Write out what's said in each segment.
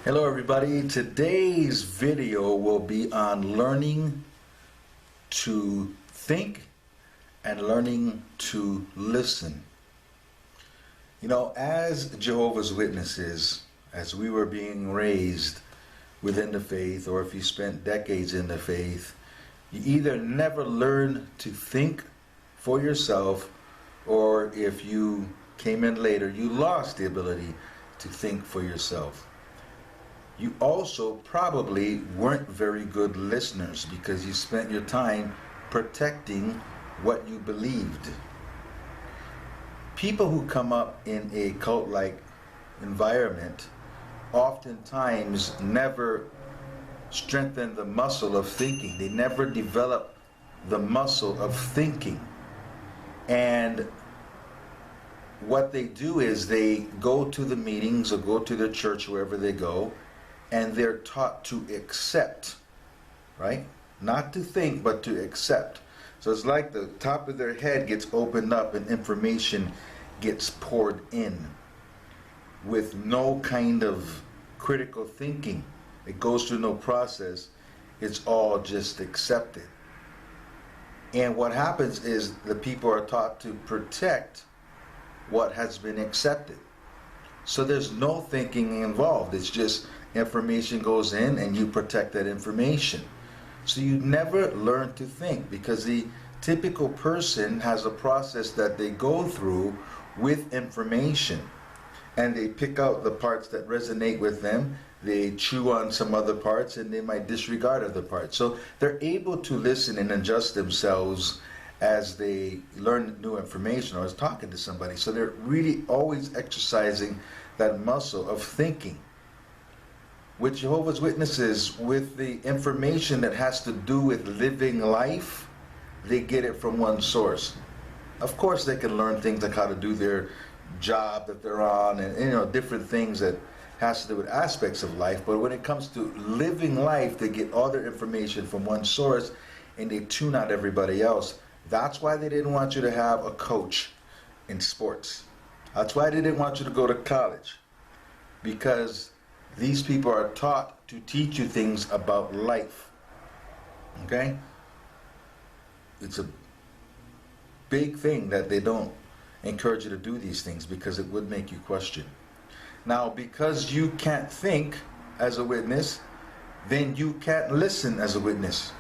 Hello everybody, today's video will be on learning to think and learning to listen. You know, as Jehovah's Witnesses, as we were being raised within the faith, or if you spent decades in the faith, you either never learn to think for yourself, or if you came in later, you lost the ability to think for yourself. You also probably weren't very good listeners because you spent your time protecting what you believed. People who come up in a cult-like environment oftentimes never strengthen the muscle of thinking. They never develop the muscle of thinking. And what they do is they go to the meetings or go to the church, wherever they go, and they're taught to accept, right? Not to think, but to accept. So it's like the top of their head gets opened up and information gets poured in with no kind of critical thinking. It goes through no process. It's all just accepted. And what happens is the people are taught to protect what has been accepted. So there's no thinking involved. It's just information goes in and you protect that information. So you never learn to think, because the typical person has a process that they go through with information, and they pick out the parts that resonate with them, they chew on some other parts, and they might disregard other parts. So they're able to listen and adjust themselves as they learn new information or as talking to somebody. So they're really always exercising that muscle of thinking. With Jehovah's Witnesses, with the information that has to do with living life, they get it from one source. Of course they can learn things like how to do their job that they're on, and different things that has to do with aspects of life. But when it comes to living life, they get all their information from one source and they tune out everybody else. That's why they didn't want you to have a coach in sports. That's why they didn't want you to go to college, because these people are taught to teach you things about life. Okay? It's a big thing that they don't encourage you to do these things, because it would make you question. Now, because you can't think as a witness, then you can't listen as a witness.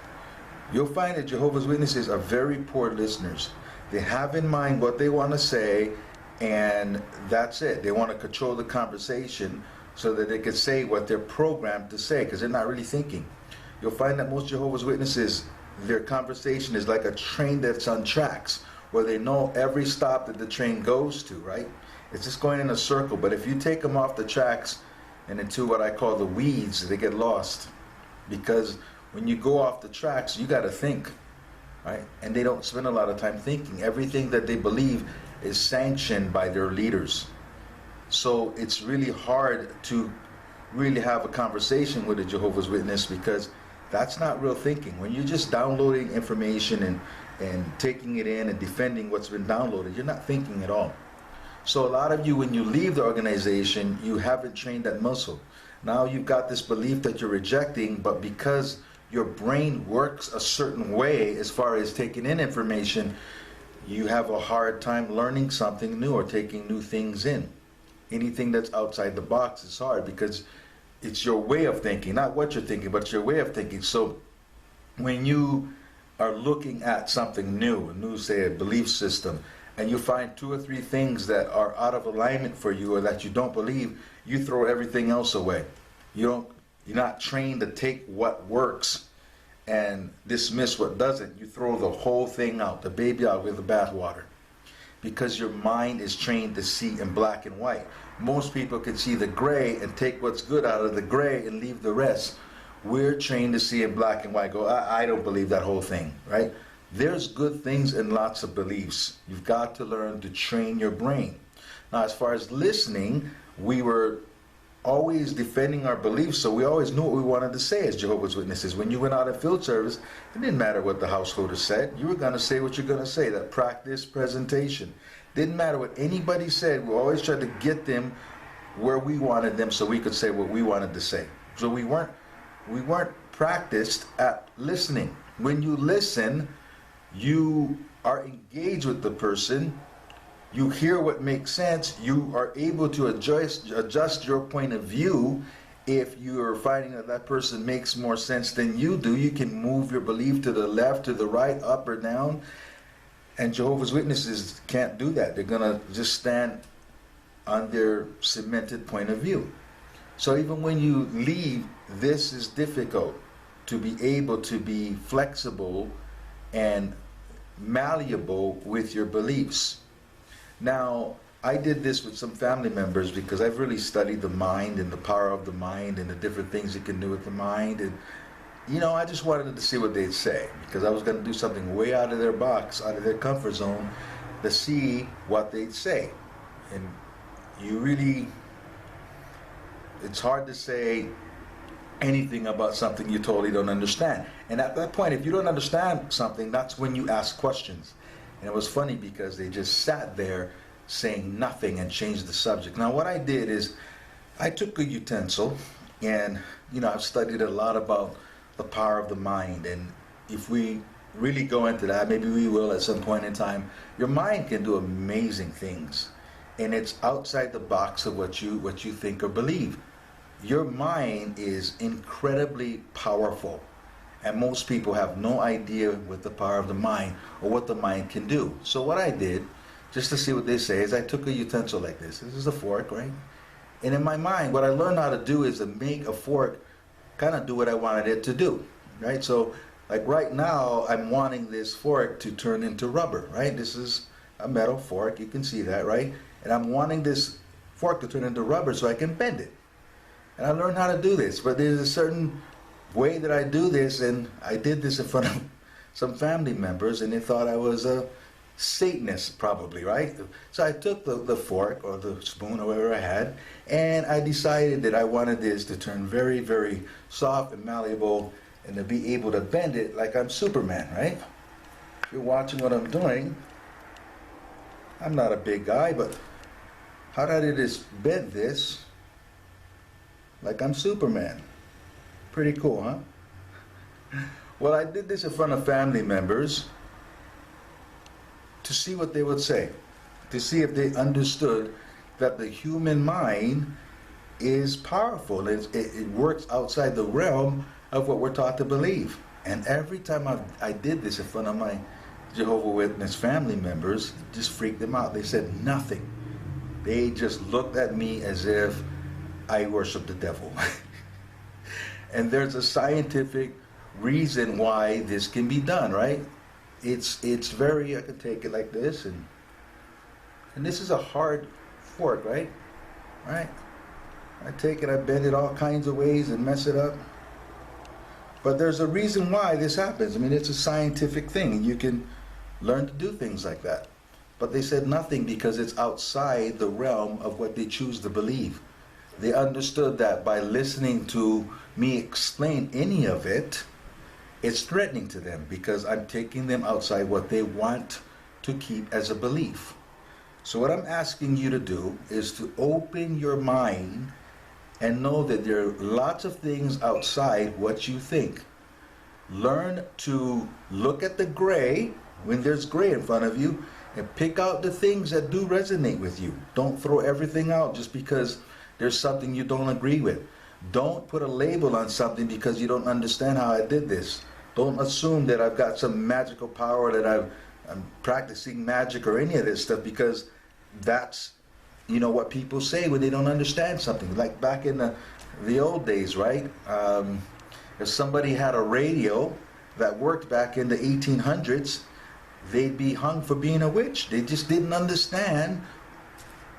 You'll find that Jehovah's Witnesses are very poor listeners. They have in mind what they want to say, and that's it. They want to control the conversation so that they can say what they're programmed to say, because they're not really thinking. You'll find that most Jehovah's Witnesses, their conversation is like a train that's on tracks, where they know every stop that the train goes to, right? It's just going in a circle. But if you take them off the tracks and into what I call the weeds, they get lost. Because when you go off the tracks, you got to think, right? And they don't spend a lot of time thinking. Everything that they believe is sanctioned by their leaders. So it's really hard to really have a conversation with a Jehovah's Witness, because that's not real thinking. When you're just downloading information and taking it in and defending what's been downloaded, you're not thinking at all. So a lot of you, when you leave the organization, you haven't trained that muscle. Now you've got this belief that you're rejecting, but because your brain works a certain way as far as taking in information, you have a hard time learning something new or taking new things in. Anything that's outside the box is hard, because it's your way of thinking, not what you're thinking, but your way of thinking. So when you are looking at something new, a new, say, a belief system, and you find 2 or 3 things that are out of alignment for you or that you don't believe, you throw everything else away. You're not trained to take what works and dismiss what doesn't. You throw the whole thing out, the baby out with the bathwater, because your mind is trained to see in black and white. Most people can see the gray and take what's good out of the gray and leave the rest. We're trained to see in black and white, go, I don't believe that whole thing, right? There's good things in lots of beliefs. You've got to learn to train your brain. Now, as far as listening, we were always defending our beliefs, so we always knew what we wanted to say as Jehovah's Witnesses. When you went out in field service, it didn't matter what the householder said. You were going to say what you're going to say. That practice presentation. Didn't matter what anybody said. We always tried to get them where we wanted them so we could say what we wanted to say. So we weren't practiced at listening. When you listen, you are engaged with the person. You hear what makes sense. You are able to adjust your point of view. If you are finding that that person makes more sense than you do, you can move your belief to the left, to the right, up or down. And Jehovah's Witnesses can't do that. They're going to just stand on their cemented point of view. So even when you leave, this is difficult, to be able to be flexible and malleable with your beliefs. Now, I did this with some family members because I've really studied the mind and the power of the mind and the different things you can do with the mind. And, you know, I just wanted to see what they'd say because I was going to do something way out of their box, out of their comfort zone, to see what they'd say. And you really, it's hard to say anything about something you totally don't understand. And at that point, if you don't understand something, that's when you ask questions. And it was funny because they just sat there saying nothing and changed the subject. Now what I did is I took a utensil, and you know, I've studied a lot about the power of the mind, and if we really go into that, maybe we will at some point in time, your mind can do amazing things, and it's outside the box of what you think or believe. Your mind is incredibly powerful. And most people have no idea what the power of the mind or what the mind can do. So what I did, just to see what they say, is I took a utensil like this. This is a fork, right? And in my mind, what I learned how to do is to make a fork kind of do what I wanted it to do, right? So like right now, I'm wanting this fork to turn into rubber, right? This is a metal fork. You can see that, right? And I'm wanting this fork to turn into rubber so I can bend it. And I learned how to do this, but there's a certain way that I do this, and I did this in front of some family members, and they thought I was a Satanist, probably, right? So I took the fork or the spoon or whatever I had, and I decided that I wanted this to turn very, very soft and malleable, and to be able to bend it like I'm Superman, right? If you're watching what I'm doing, I'm not a big guy, but how did I just bend this like I'm Superman? Pretty cool, huh? Well, I did this in front of family members to see what they would say, to see if they understood that the human mind is powerful. It works outside the realm of what we're taught to believe. And every time I did this in front of my Jehovah's Witness family members, it just freaked them out. They said nothing. They just looked at me as if I worship the devil. And there's a scientific reason why this can be done, right? It's very, I can take it like this, and this is a hard fork, right? Right? I take it, I bend it all kinds of ways and mess it up. But there's a reason why this happens. I mean, it's a scientific thing, and you can learn to do things like that. But they said nothing because it's outside the realm of what they choose to believe. They understood that by listening to me explain any of it, it's threatening to them because I'm taking them outside what they want to keep as a belief. So what I'm asking you to do is to open your mind and know that there are lots of things outside what you think. Learn to look at the gray when there's gray in front of you and pick out the things that do resonate with you. Don't throw everything out just because there's something you don't agree with. Don't put a label on something because you don't understand how I did this. Don't assume that I've got some magical power, that I'm practicing magic or any of this stuff, because that's, you know, what people say when they don't understand something. Like back in the old days, right? If somebody had a radio that worked back in the 1800s, they'd be hung for being a witch. They just didn't understand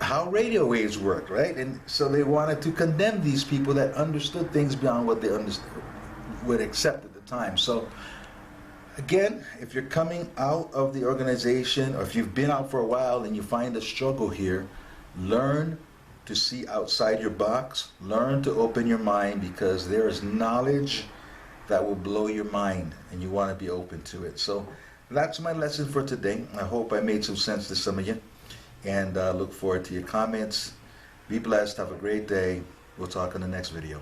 how radio waves worked, right? And so they wanted to condemn these people that understood things beyond what they would accept at the time. So again, if you're coming out of the organization, or if you've been out for a while and you find a struggle here, learn to see outside your box. Learn to open your mind, because there is knowledge that will blow your mind, and you want to be open to it. So that's my lesson for today. I hope I made some sense to some of you, and look forward to your comments. Be blessed. Have a great day. We'll talk in the next video.